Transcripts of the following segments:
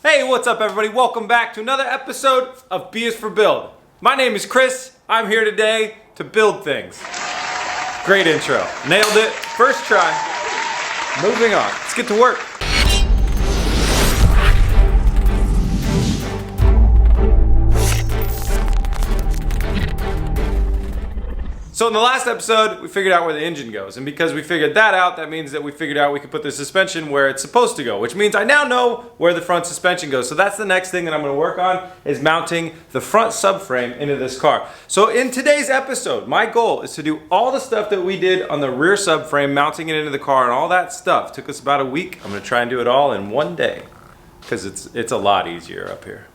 Hey, what's up everybody? Welcome back to another episode of B is for Build. My name is Chris. I'm here today to build things. Great intro. Nailed it. First try. Moving on. Let's get to work. So in the last episode, we figured out where the engine goes. And because we figured that out, that means that we figured out we could put the suspension where it's supposed to go, which means I now know where the front suspension goes. So that's the next thing that I'm gonna work on, is mounting the front subframe into this car. So in today's episode, my goal is to do all the stuff that we did on the rear subframe, mounting it into the car and all that stuff. Took us about a week. I'm gonna try and do it all in one day, because it's a lot easier up here.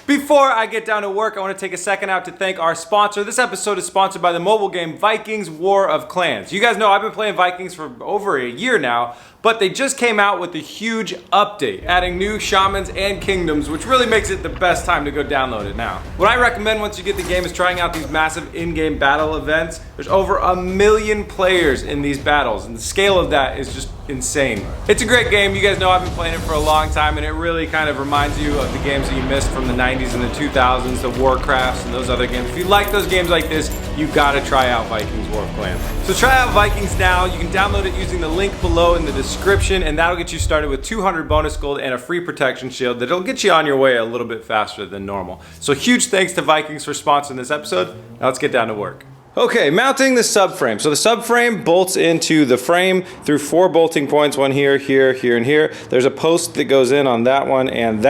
Before I get down to work, I want to take a second out to thank our sponsor. This episode is sponsored by the mobile game Vikings War of Clans. You guys know I've been playing Vikings for over a year now, but they just came out with a huge update, adding new shamans and kingdoms, which really makes it the best time to go download it now. What I recommend once you get the game is trying out these massive in-game battle events. There's over 1 million players in these battles, and the scale of that is just insane. It's a great game. You guys know I've been playing it for a long time, and it really kind of reminds you of the games that you missed from the 90s and the 2000s, the Warcrafts and those other games. If you like those games like this, you gotta try out Vikings War of Clans. So try out Vikings now. You can download it using the link below in the description, and that'll get you started with 200 bonus gold and a free protection shield that'll get you on your way a little bit faster than normal. So huge thanks to Vikings for sponsoring this episode. Now let's get down to work. Okay, mounting the subframe. So the subframe bolts into the frame through 4 bolting points, one here, here, here, and here. There's a post that goes in on that one, and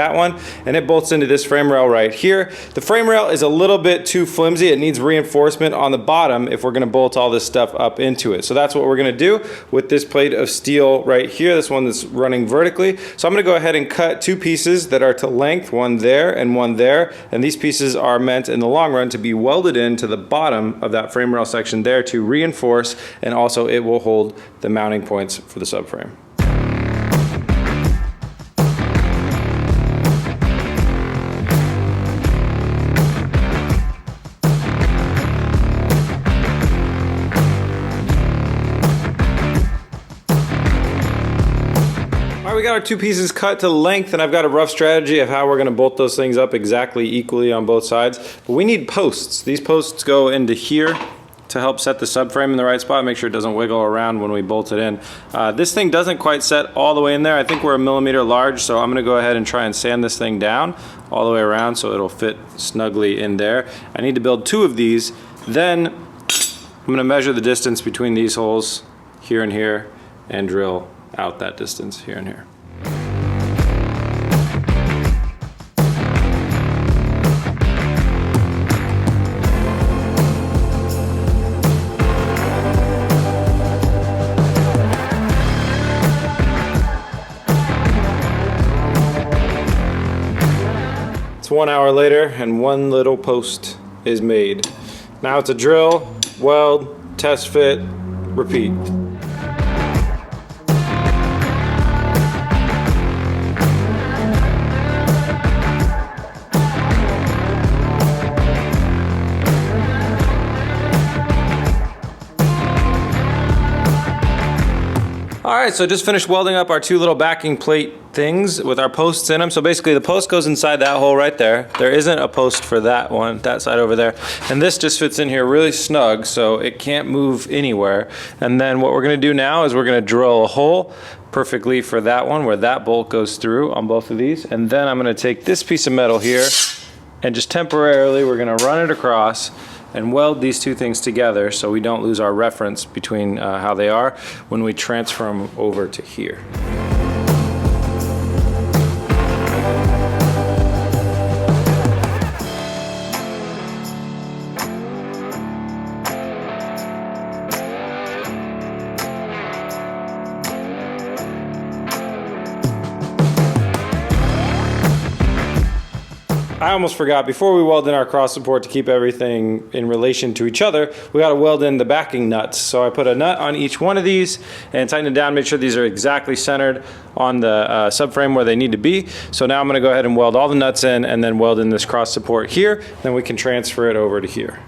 it bolts into this frame rail right here. The frame rail is a little bit too flimsy. It needs reinforcement on the bottom if we're gonna bolt all this stuff up into it. So that's what we're gonna do with this plate of steel right here, this one that's running vertically. So I'm gonna go ahead and cut 2 pieces that are to length, one there and one there, and these pieces are meant in the long run to be welded into the bottom of that frame rail section there to reinforce, and also it will hold the mounting points for the subframe. We got our 2 pieces cut to length, and I've got a rough strategy of how we're going to bolt those things up exactly equally on both sides. But we need posts. These posts go into here to help set the subframe in the right spot, make sure it doesn't wiggle around when we bolt it in. This thing doesn't quite set all the way in there. I think we're 1 millimeter large, so I'm going to go ahead and try and sand this thing down all the way around so it'll fit snugly in there. I need to build 2 of these. Then I'm going to measure the distance between these holes here and here and drill out that distance here and here. It's 1 hour later and 1 little post is made. Now it's a drill, weld, test fit, repeat. Alright, so just finished welding up our 2 little backing plate things with our posts in them. So basically the post goes inside that hole right there. There isn't a post for that one, that side over there. And this just fits in here really snug, so it can't move anywhere. And then what we're gonna do now is we're gonna drill a hole perfectly for that one where that bolt goes through on both of these. And then I'm gonna take this piece of metal here and just temporarily we're gonna run it across and weld these 2 things together so we don't lose our reference between how they are when we transfer them over to here. I almost forgot, before we weld in our cross support to keep everything in relation to each other, we got to weld in the backing nuts. So I put a nut on each one of these and tighten it down, make sure these are exactly centered on the subframe where they need to be. So now I'm going to go ahead and weld all the nuts in and then weld in this cross support here. Then we can transfer it over to here.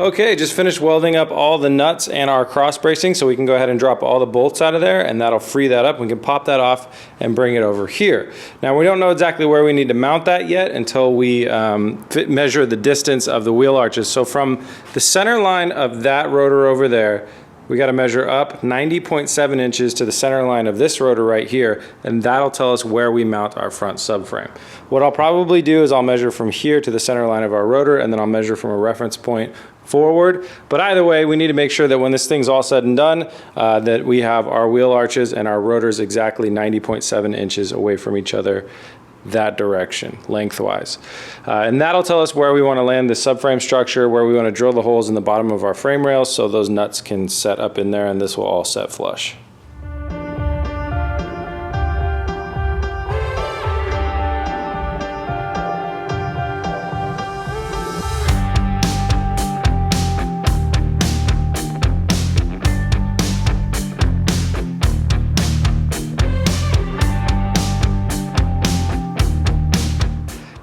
Okay, just finished welding up all the nuts and our cross bracing, so we can go ahead and drop all the bolts out of there, and that'll free that up. We can pop that off and bring it over here. Now, we don't know exactly where we need to mount that yet until we measure the distance of the wheel arches. So from the center line of that rotor over there, we got to measure up 90.7 inches to the center line of this rotor right here, and that'll tell us where we mount our front subframe. What I'll probably do is I'll measure from here to the center line of our rotor, and then I'll measure from a reference point forward. But either way, we need to make sure that when this thing's all said and done, that we have our wheel arches and our rotors exactly 90.7 inches away from each other, that direction, lengthwise. And that'll tell us where we want to land the subframe structure, where we want to drill the holes in the bottom of our frame rails so those nuts can set up in there, and this will all set flush.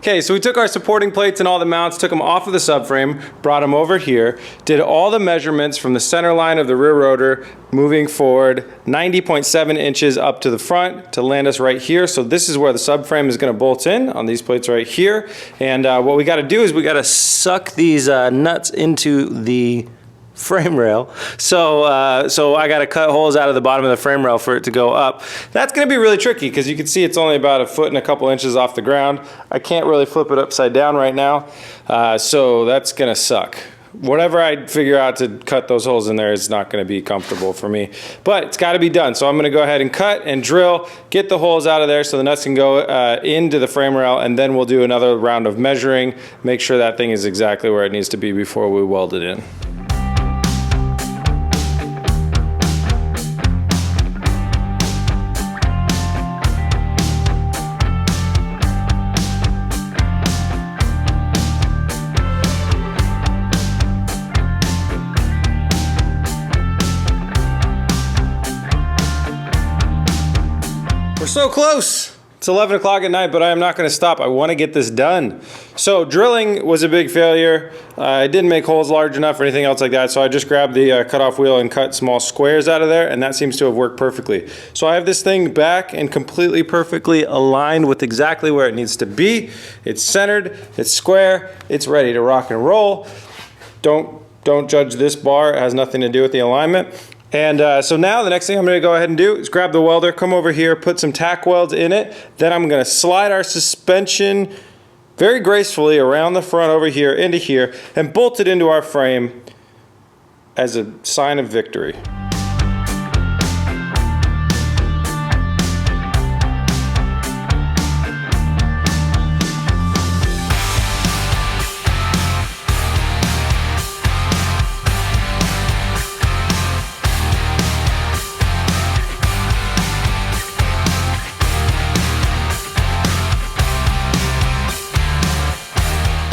Okay, so we took our supporting plates and all the mounts, took them off of the subframe, brought them over here, did all the measurements from the center line of the rear rotor, moving forward 90.7 inches up to the front to land us right here. So this is where the subframe is going to bolt in on these plates right here. And what we got to do is we got to suck these nuts into the frame rail. So I got to cut holes out of the bottom of the frame rail for it to go up. That's going to be really tricky because you can see it's only about a foot and a couple inches off the ground. I can't really flip it upside down right now. So that's going to suck. Whatever I figure out to cut those holes in there is not going to be comfortable for me, but it's got to be done. So I'm going to go ahead and cut and drill, get the holes out of there so the nuts can go into the frame rail, and then we'll do another round of measuring, make sure that thing is exactly where it needs to be before we weld it in. We're so close. It's 11 o'clock at night, but I am not going to stop. I want to get this done. So drilling was a big failure. I didn't make holes large enough or anything else like that, so I just grabbed the cutoff wheel and cut small squares out of there, and that seems to have worked perfectly. So I have this thing back and completely perfectly aligned with exactly where it needs to be. It's centered, it's square, it's ready to rock and roll. Don't judge this bar. It has nothing to do with the alignment. And so now the next thing I'm going to go ahead and do is grab the welder, come over here, put some tack welds in it. Then I'm going to slide our suspension very gracefully around the front over here into here and bolt it into our frame as a sign of victory.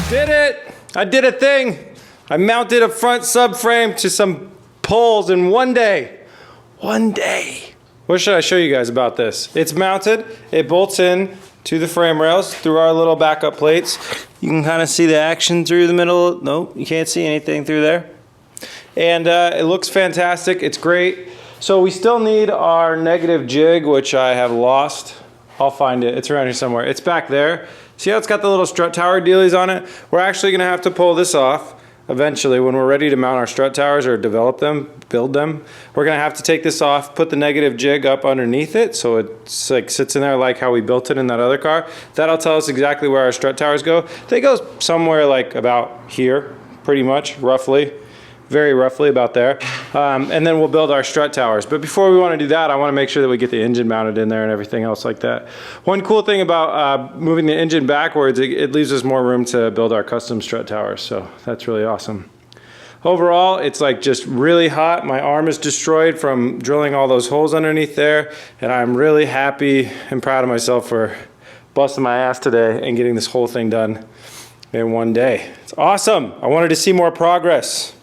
Did it! I did a thing! I mounted a front subframe to some poles in one day. One day. What should I show you guys about this? It's mounted. It bolts in to the frame rails through our little backup plates. You can kind of see the action through the middle. Nope, you can't see anything through there. And it looks fantastic. It's great. So we still need our negative jig, which I have lost. I'll find it. It's around here somewhere. It's back there. See how it's got the little strut tower dealies on it? We're actually going to have to pull this off eventually when we're ready to mount our strut towers or develop them, build them. We're going to have to take this off, put the negative jig up underneath it so it's like sits in there like how we built it in that other car. That'll tell us exactly where our strut towers go. They go somewhere like about here, pretty much, roughly. Very roughly about there. And then we'll build our strut towers. But before we want to do that, I want to make sure that we get the engine mounted in there and everything else like that. One cool thing about moving the engine backwards, it leaves us more room to build our custom strut towers. So that's really awesome. Overall, it's like just really hot. My arm is destroyed from drilling all those holes underneath there. And I'm really happy and proud of myself for busting my ass today and getting this whole thing done in one day. It's awesome. I wanted to see more progress.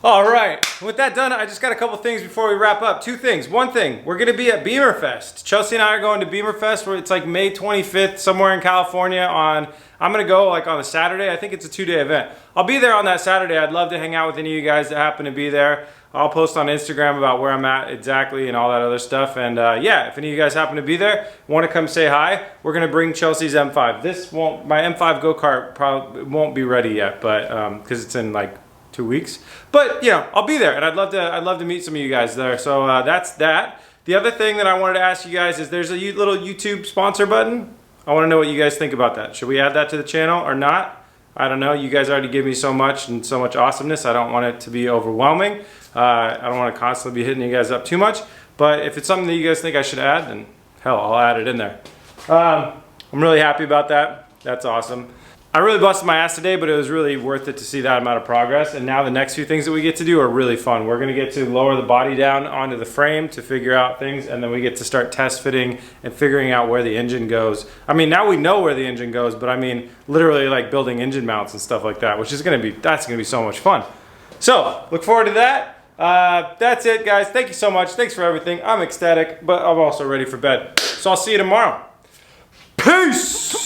All right, with that done, I just got a couple things before we wrap up. Two things. One thing, we're gonna be at Beamer Fest. Chelsea and I are going to Beamer Fest, where it's like May 25th, somewhere in California I'm gonna go like on a Saturday. I think it's a 2-day event. I'll be there on that Saturday. I'd love to hang out with any of you guys that happen to be there. I'll post on Instagram about where I'm at exactly and all that other stuff. And yeah, if any of you guys happen to be there, want to come say hi, we're gonna bring Chelsea's M5. My M5 go-kart probably won't be ready yet, but because it's in like 2 weeks. But you know, I'll be there, and I'd love to meet some of you guys there. So that's that. The other thing that I wanted to ask you guys is there's a little YouTube sponsor button. I want to know what you guys think about that. Should we add that to the channel or not? I don't know. You guys already give me so much and so much awesomeness. I don't want it to be overwhelming. I don't want to constantly be hitting you guys up too much. But if it's something that you guys think I should add, then hell, I'll add it in there. I'm really happy about that. That's awesome. I really busted my ass today, but it was really worth it to see that amount of progress. And now the next few things that we get to do are really fun. We're gonna get to lower the body down onto the frame to figure out things, and then we get to start test fitting and figuring out where the engine goes. I mean, now we know where the engine goes, but I mean, literally like building engine mounts and stuff like that, which is that's gonna be so much fun. So, look forward to that. That's it, guys. Thank you so much. Thanks for everything. I'm ecstatic, but I'm also ready for bed. So I'll see you tomorrow. Peace!